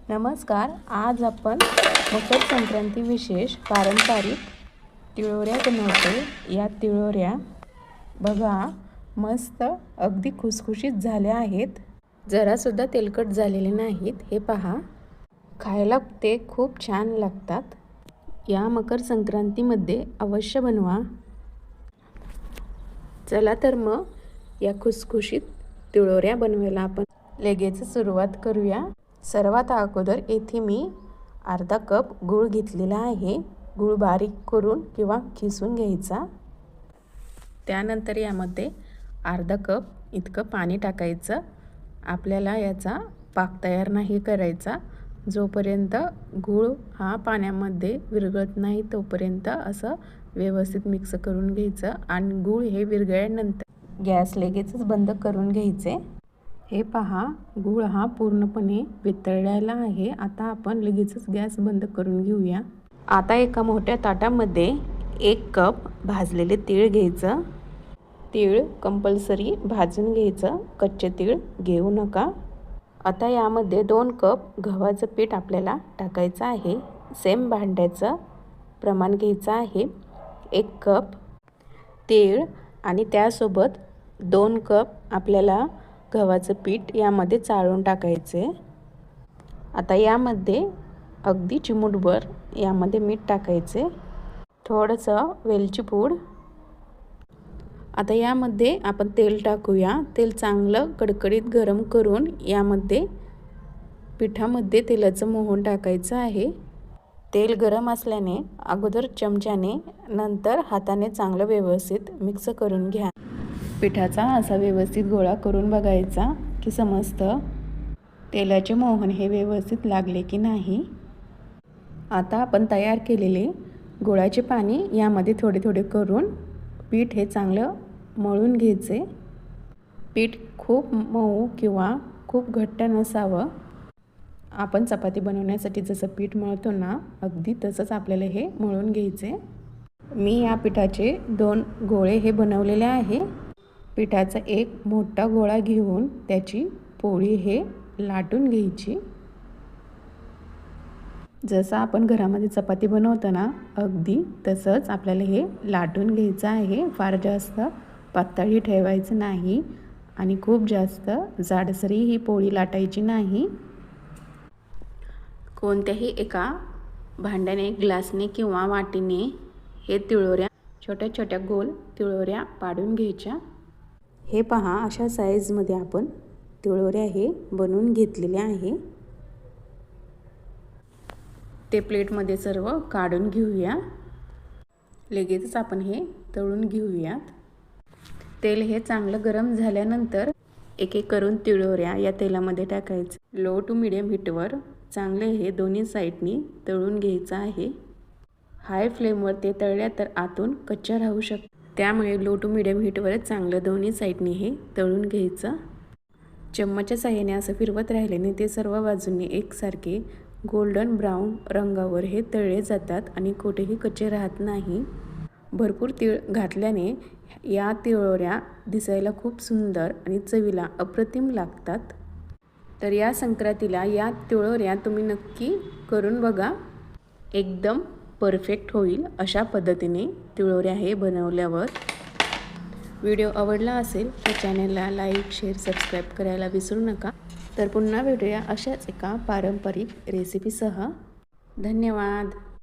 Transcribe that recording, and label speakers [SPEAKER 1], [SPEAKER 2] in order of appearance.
[SPEAKER 1] नमस्कार. आज आपण मकर संक्रांती विशेष पारंपरिक तिळोऱ्या बनवतो. या तिळोऱ्या बघा मस्त अगदी खुसखुशीत झाल्या आहेत. जरासुद्धा तेलकट झालेले नाहीत. हे पहा, खायला ते खूप छान लागतात. या मकर संक्रांतीमध्ये अवश्य बनवा. चला तर मग या खुसखुशीत तिळोऱ्या बनवायला आपण लगेच सुरुवात करूया. सर्वात अगोदर येथे मी अर्धा कप गूळ घेतलेला आहे. गूळ बारीक करून किंवा खिसून घ्यायचा. त्यानंतर यामध्ये अर्धा कप इतकं पाणी टाकायचं. आपल्याला याचा पाक तयार नाही करायचा. जोपर्यंत गूळ हा पाण्यामध्ये विरघळत नाही तोपर्यंत असं व्यवस्थित मिक्स करून घ्यायचं. आणि गूळ हे विरघळल्यानंतर गॅस लगेचच बंद करून घ्यायचे. हे पहा, गूळ हा पूर्णपणे वितळलेला आहे. आता आपण लगेचच गॅस बंद करून घेऊया. आता एका मोठ्या ताटामध्ये 1 कप भाजलेले तीळ घ्यायचं. तीळ कंपल्सरी भाजून घ्यायचं, कच्चे तीळ घेऊ नका. आता यामध्ये 2 कप गव्हाचं पीठ आपल्याला टाकायचं आहे. सेम भांड्याचं प्रमाण घ्यायचं आहे. 1 कप तीळ आणि त्यासोबत 2 कप आपल्याला गव्हाचं पीठ यामध्ये चाळून टाकायचे. आता यामध्ये अगदी चिमूटभर यामध्ये मीठ टाकायचे, थोडंसं वेलची पूड. आता यामध्ये आपण तेल टाकूया. तेल चांगलं कडकडीत गरम करून यामध्ये पिठामध्ये तेलाचं मोहन टाकायचं आहे. तेल गरम असल्याने अगोदर चमच्याने नंतर हाताने चांगलं व्यवस्थित मिक्स करून घ्या. पिठाचा असा व्यवस्थित गोळा करून बघायचा की समजतं तेलाचे मोहन हे व्यवस्थित लागले की नाही. आता आपण तयार केलेले गुळाचे पाणी यामध्ये थोडे थोडे करून पीठ हे चांगलं मळून घ्यायचे. पीठ खूप मऊ किंवा खूप घट्ट नसावं. आपण चपाती बनवण्यासाठी जसं पीठ मळतो ना, अगदी तसंच आपल्याला हे मळून घ्यायचे. मी या पिठाचे 2 गोळे हे बनवलेले आहे. पिठाचा एक मोठा गोळा घेऊन त्याची पोळी हे लाटून घ्यायची. जसं आपण घरामध्ये चपाती बनवतो ना, अगदी तसंच आपल्याला हे लाटून घ्यायचं आहे. फार जास्त पातळही ठेवायचं नाही आणि खूप जास्त जाडसरही ही पोळी लाटायची नाही. कोणत्याही एका भांड्याने, ग्लासने किंवा वाटीने हे तिळोऱ्या छोट्या छोट्या गोल तिळोऱ्या पाडून घ्यायच्या. हे पहा, अशा साईजमध्ये आपण तिळोऱ्या हे बनवून घेतलेले आहे. ते प्लेटमध्ये सर्व काढून घेऊया. लगेचच आपण हे तळून घेऊयात. तेल हे चांगलं गरम झाल्यानंतर एक एक करून तिळोऱ्या या तेलामध्ये टाकायचं. लो टू मिडियम हीटवर चांगले हे दोन्ही साईडनी तळून घ्यायचं आहे. हाय फ्लेमवर ते तळल्या तर आतून कच्च्या राहू शकतात. त्यामुळे लो टू मिडियम हीटवरच चांगलं दोन्ही साईडनी हे तळून घ्यायचं. चम्मचच्या साहाय्याने असं फिरवत राहिल्याने ते सर्व बाजूंनी एकसारखे गोल्डन ब्राऊन रंगावर हे तळले जातात आणि कुठेही कच्चे राहत नाही. भरपूर तीळ घातल्याने या तिळोऱ्या दिसायला खूप सुंदर आणि चवीला अप्रतिम लागतात. तर या संक्रांतीला या तिळोऱ्या तुम्ही नक्की करून बघा. एकदम परफेक्ट होईल अशा पद्धतीने तिळोऱ्या हे बनवल्यावर. व्हिडिओ आवडला असेल तर चॅनलला लाईक, शेअर, सबस्क्राईब करायला विसरू नका. तर पुन्हा भेटूया अशाच एका पारंपरिक रेसिपीसह. धन्यवाद.